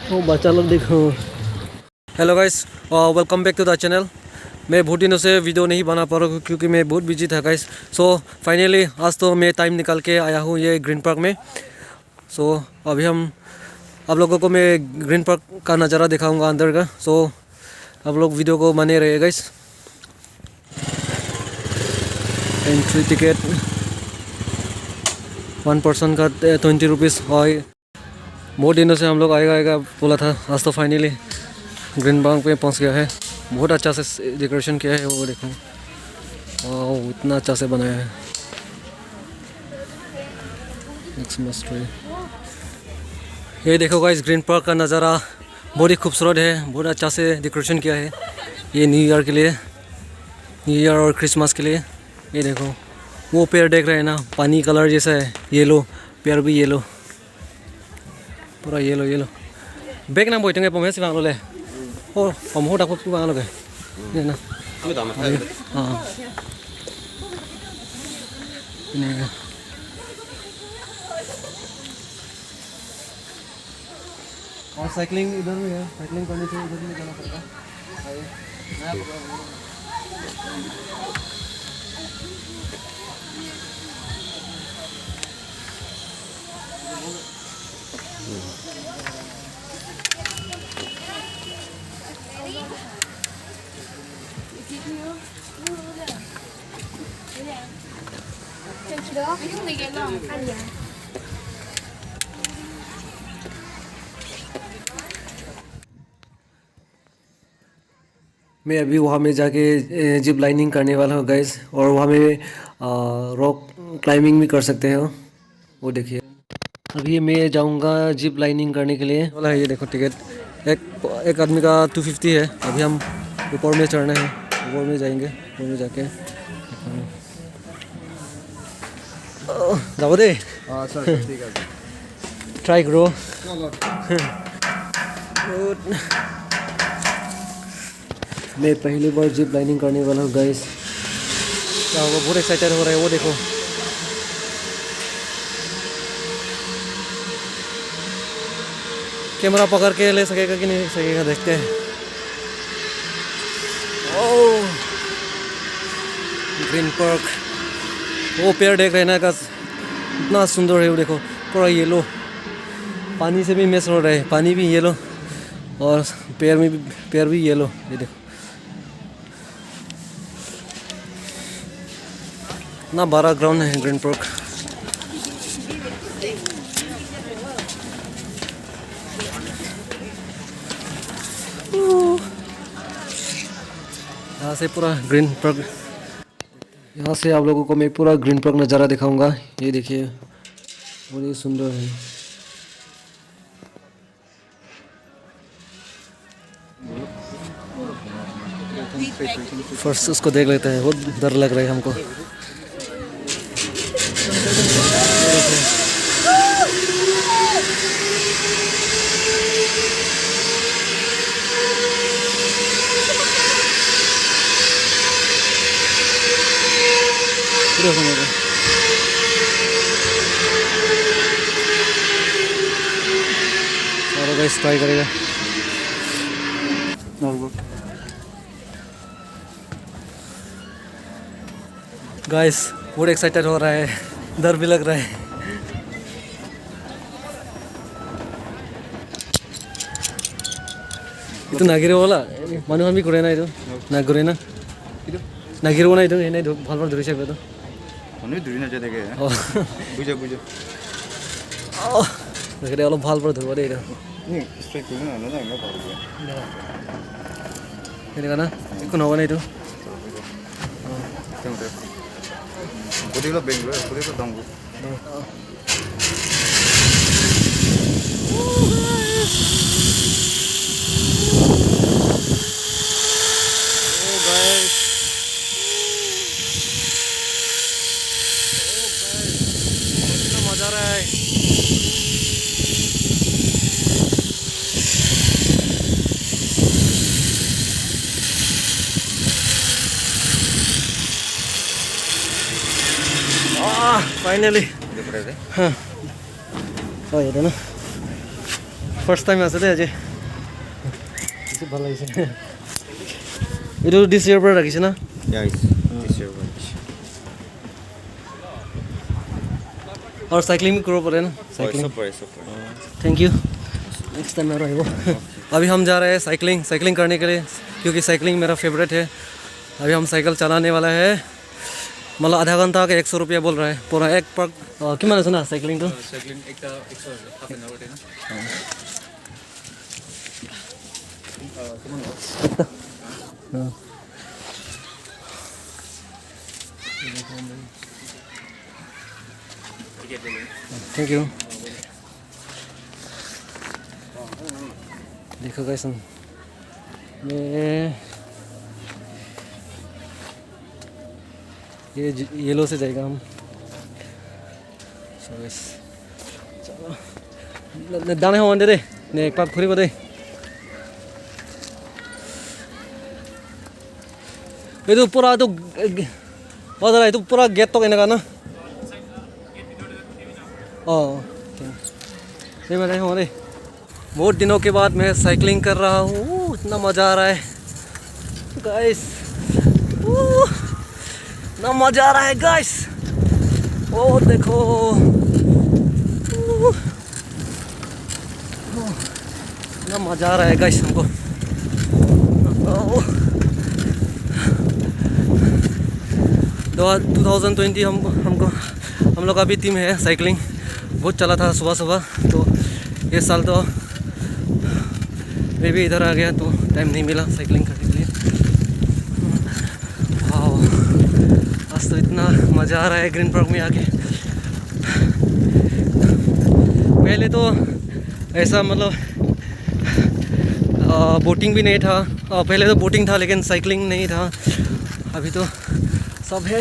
ओ बच्चा लोग देखो। Hello guys, welcome back to the channel. मैं बहुत दिनों से वीडियो नहीं बना पा रहा हूँ क्योंकि मैं बहुत बिजी था गाइस। सो फाइनली आज तो मैं टाइम निकाल के आया हूँ ये ग्रीन पार्क में। सो अभी हम आप लोगों को मैं ग्रीन पार्क का नज़ारा दिखाऊंगा अंदर का। सो आप लोग वीडियो को बने रहे गाइस। एंट्री टिकट 1 पर्सन का 20 रुपीज़। और बहुत दिनों से हम लोग आएगा आएगा बोला था, आज तो फाइनली ग्रीन पार्क पे पहुंच गया है। बहुत अच्छा से डेकोरेशन किया है, वो देखो। वाह, इतना अच्छा से बनाया है। Christmas tree. ये देखो गाइस, ग्रीन पार्क का नज़ारा बहुत ही खूबसूरत है। बहुत अच्छा से डेकोरेशन किया है ये न्यू ईयर के लिए, न्यू ईयर और क्रिसमस के लिए। ये देखो वो पेड़ देख रहे हैं ना, पानी कलर जैसा है, येलो। पेड़ भी येलो, पूरा येलो येलो। बैग ना बोइटेंगे पमे सिवां लोले ओ हम हो डाको पुवा लोगे ने ना हां ने और साइकिलिंग इधर में है। साइकिलिंग करने से इधर में जाना पड़ेगा। नया प्रोग्राम। मैं अभी वहाँ में जाके जिप लाइनिंग करने वाला हूँ गाइस। और वहाँ में रॉक क्लाइंबिंग भी कर सकते हो, वो देखिए। अभी मैं जाऊँगा जिप लाइनिंग करने के लिए वाला है। ये देखो टिकट एक आदमी का 250 है। अभी हम ऊपर में चढ़ना है, ऊपर में जाएंगे। ऊपर में जाके जाओ दे ट्राई करो। मैं पहली बार जिप लाइनिंग करने वाला हूँ गाइस। क्या होगा, बहुत एक्साइटेड हो रहा है, वो देखो। कैमरा पकड़ के ले सकेगा कि नहीं सकेगा, देखते हैं। ओह, ग्रीन पार्क। वो पेड़ देख रहे हैं ना का, इतना सुंदर है वो देखो। पूरा येलो, पानी से भी मैच हो रहा है। पानी भी येलो और पेड़ भी येलो। ये देखो इतना बड़ा ग्राउंड है ग्रीन पार्क। यहाँ से पूरा ग्रीन पार्क, यहाँ से आप लोगों को मैं पूरा ग्रीन पार्क नज़ारा दिखाऊंगा। ये देखिए बहुत ही सुंदर है। फर्स्ट उसको देख लेते हैं, बहुत डर लग रहा है हमको। सारा गाइस ट्राई करेगा। गाइस बहुत एक्साइटेड हो रहा है, डर भी लग रहा है। itu nagire wala manu ami kore na itu nagore na itu nagire na itu enai ভাল ভাল ধৰিছে বেটো মনে ধৰি না যায় থাকে বুঝা বুঝা দেখে অলপ ভাল ভাল ধৰিব দে এটা নি স্ট্রাইক কৰিব না না না পারব এনে না একো নহব না itu তেমতে বডিগুলো বেঙ্গলো বডিগুলো দামগো मजा रहा है। फाइनली हाँ, oh ya ना ফাৰ্ষ্ট টাইম আছে দেই আজি ভাল লাগিছে এইটো দিছ ইয়াৰ পৰা ৰাখিছে না और साइकिलिंग भी करो पड़े ना cycling thank you next time मैं रहेगा अभी हम जा रहे हैं साइकिलिंग करने के लिए क्योंकि साइकिलिंग मेरा फेवरेट है अभी हम साइकिल चलाने वाला है मतलब आधा घंटा का 100 रुपया बोल रहा है पूरा एक पर कि मैंने सुना साइकिलिंग तो थैंक यू देखो गाइस मैं ये येलो से जाएगा हम चलो दाने हो दे ने एक पाक खुरी बदे ये तो पूरा तो बदला है तो पूरा गेट तो कहने का ना नहीं मैं नहीं हूँ अरे बहुत दिनों के बाद मैं साइकिलिंग कर रहा हूँ इतना मज़ा आ रहा है गाइस इतना मज़ा आ रहा है गाइस ओ देखो इतना मज़ा आ रहा है गाइस हमको 2020 हम लोग का भी टीम है साइकिलिंग बहुत चला था सुबह तो ये साल तो मैं भी इधर आ गया तो टाइम नहीं मिला साइकिलिंग करने के लिए वाह आज तो इतना मज़ा आ रहा है ग्रीन पार्क में आके पहले तो ऐसा मतलब बोटिंग भी नहीं था पहले तो बोटिंग था लेकिन साइकिलिंग नहीं था अभी तो सब है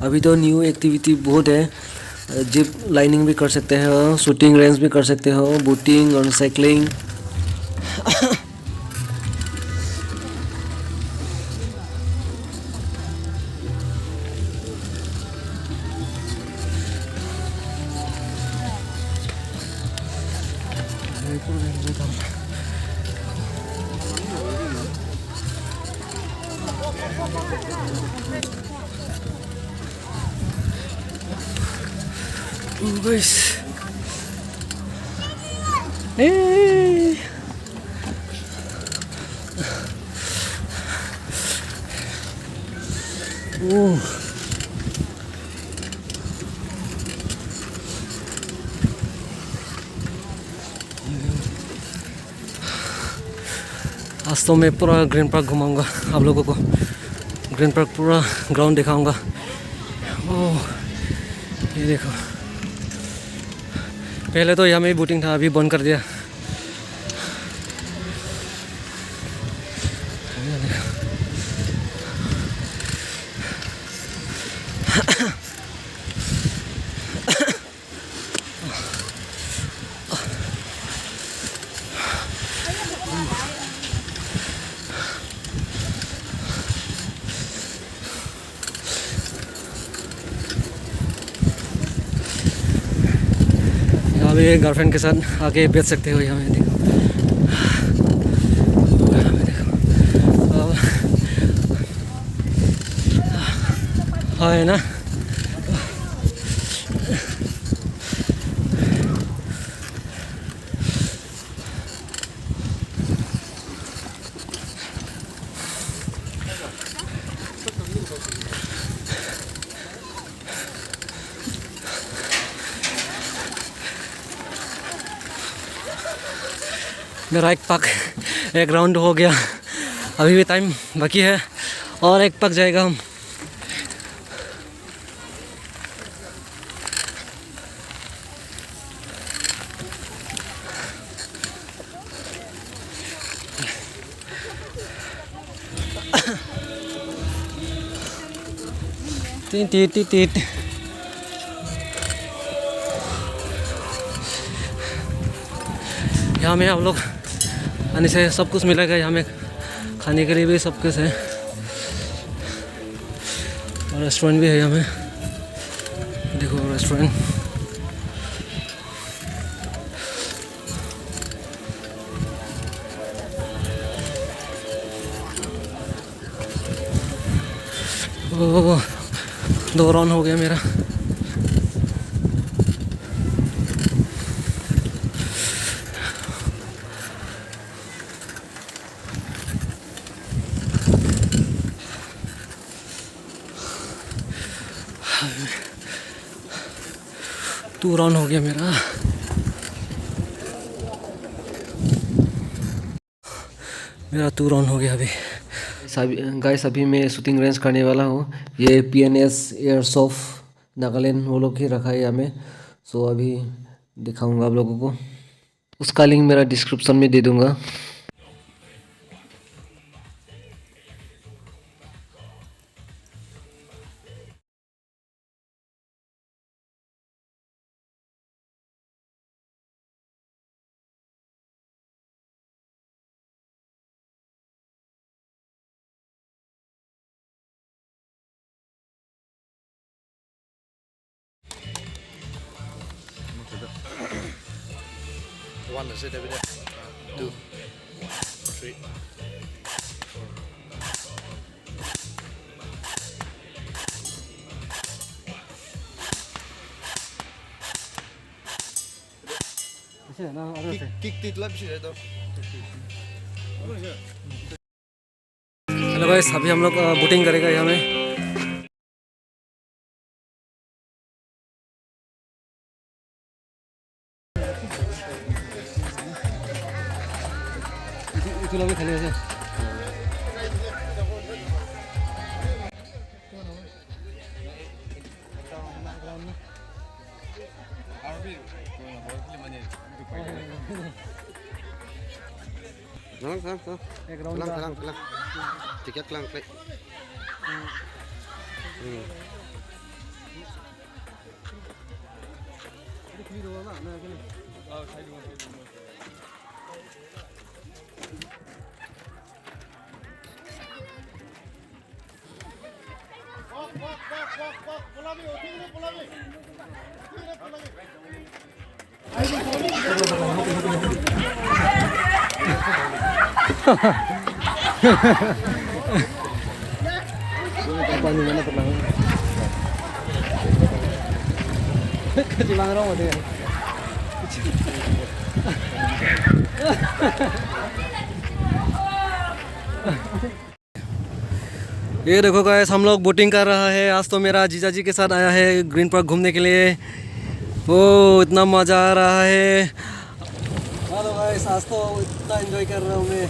अभी तो न्यू एक्टिविटी बहुत है जिप लाइनिंग भी कर सकते हैं शूटिंग रेंज भी कर सकते हो बोटिंग और साइकिलिंग guys आज तो मैं पूरा ग्रीन पार्क घुमाऊंगा आप लोगों को ग्रीन पार्क पूरा ग्राउंड दिखाऊंगा ओह ये देखो पहले तो यहाँ में बोटिंग था अभी बंद कर दिया अभी गर्लफ्रेंड के साथ आके बैठ सकते हो यहाँ में देखो हाँ है ना मेरा एक पक एक राउंड हो गया अभी भी टाइम बाकी है और एक पक जाएगा हम टीट यहाँ में आप लोग आने से सब कुछ मिलेगा यहाँ में खाने के लिए भी सब कुछ है और रेस्टोरेंट भी है यहाँ में देखो रेस्टोरेंट ओह, 2 राउंड हो गया मेरा। टू राउंड हो गया मेरा। मेरा 2 राउंड हो गया अभी। गाइस अभी मैं शूटिंग रेंज करने वाला हूँ। ये PNS एयरसॉफ्ट नागालैंड वो लोग ही रखा है यहाँ में। सो अभी दिखाऊंगा आप लोगों को। उसका लिंक मेरा डिस्क्रिप्शन में दे दूंगा। One is it every day? Two, three. Kick tit lab sih itu. Hello guys अभी हम लोग बोटिंग करेगा यहाँ में। भी खेले से Kelang. Tiket kelang play. पानी mana terlalu kejilang orang ada ये देखो गाइस हम लोग बोटिंग कर रहा है। आज तो मेरा जीजा जी के साथ आया है ग्रीन पार्क घूमने के लिए। ओ इतना मज़ा आ रहा है। हेलो गाइस आज तो इतना एंजॉय कर रहा हूँ मैं।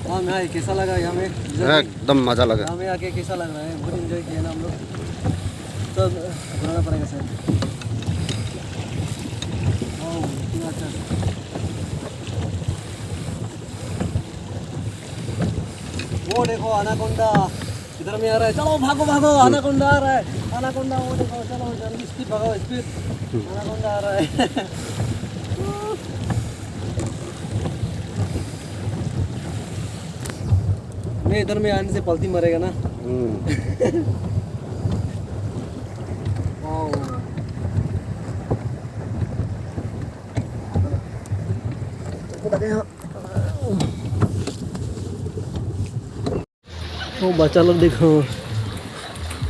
हाँ मैं कैसा लगा यहाँ में? एकदम मजा लगा। यहाँ में आके कैसा लग रहा है? बहुत एंजॉय किया ना हम लोग। तो बनाना पड़ेगा सर। अच्छा वो देखो अनाकोंडा इधर में आ रहा है। चलो भागो भागो अनाकोंडा आ रहा है। अनाकोंडा वो देखो चलो जल्दी स्पीड भागो स्पीड। अनाकोंडा आ रहा है। नहीं इधर में आने से पलती मरेगा ना। ओ बच्चा लोग देखो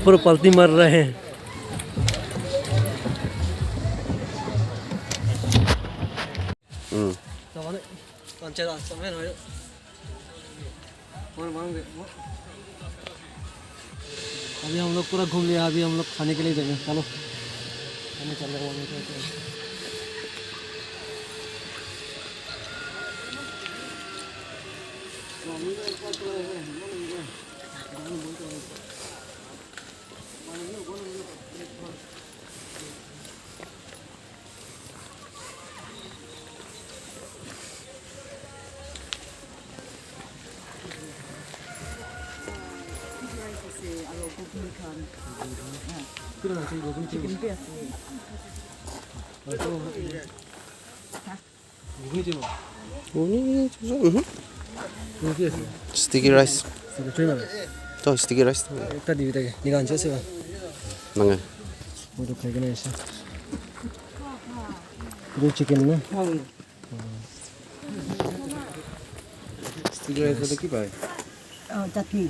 पूरा पलती मर रहे हैं। अभी हम लोग पूरा घूम लिया। अभी हम लोग खाने के लिए जाएंगे। चलो खाने चल रहे हैं। Ini কি আছে Sticky rice. সেক্রেটারি মানে To sticky rice. একটা দিবি তাকে নিগা আনছে আছে বা Nanga. ওটা খাই কেন এসে গ্রিল চিকেন না Sticky rice होता की पाए? चटनी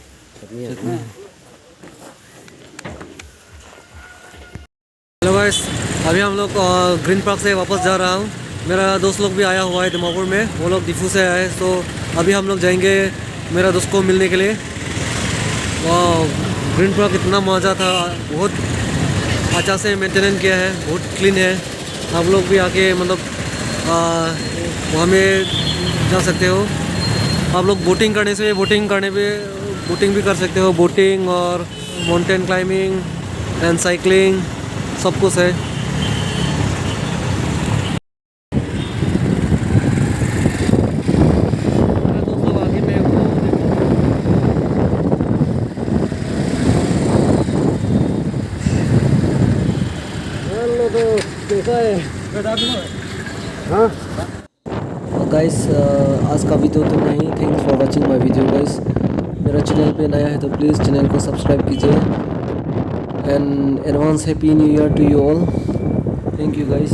हेलो गाइस अभी हम लोग ग्रीन पार्क से वापस जा रहा हूँ मेरा दोस्त लोग भी आया हुआ है दिमापुर में वो लोग डिफू से आए तो अभी हम लोग जाएंगे मेरा दोस्त को मिलने के लिए वाह ग्रीन पार्क इतना मज़ा था बहुत अच्छा से मेंटेनेंस किया है बहुत क्लीन है आप लोग भी आके मतलब वहाँ में जा सकते हो आप लोग बोटिंग करने से बोटिंग भी कर सकते हो बोटिंग और माउंटेन क्लाइंबिंग एंड साइकिलिंग सब कुछ है मेरे दोस्त लोग आगे में वो हेलो दोस्त कैसा है गाइस आज का वीडियो तो नहीं thanks for watching my video guys मेरा चैनल पे नया है तो प्लीज़ चैनल को सब्सक्राइब कीजिए and advance happy new year to you all thank you guys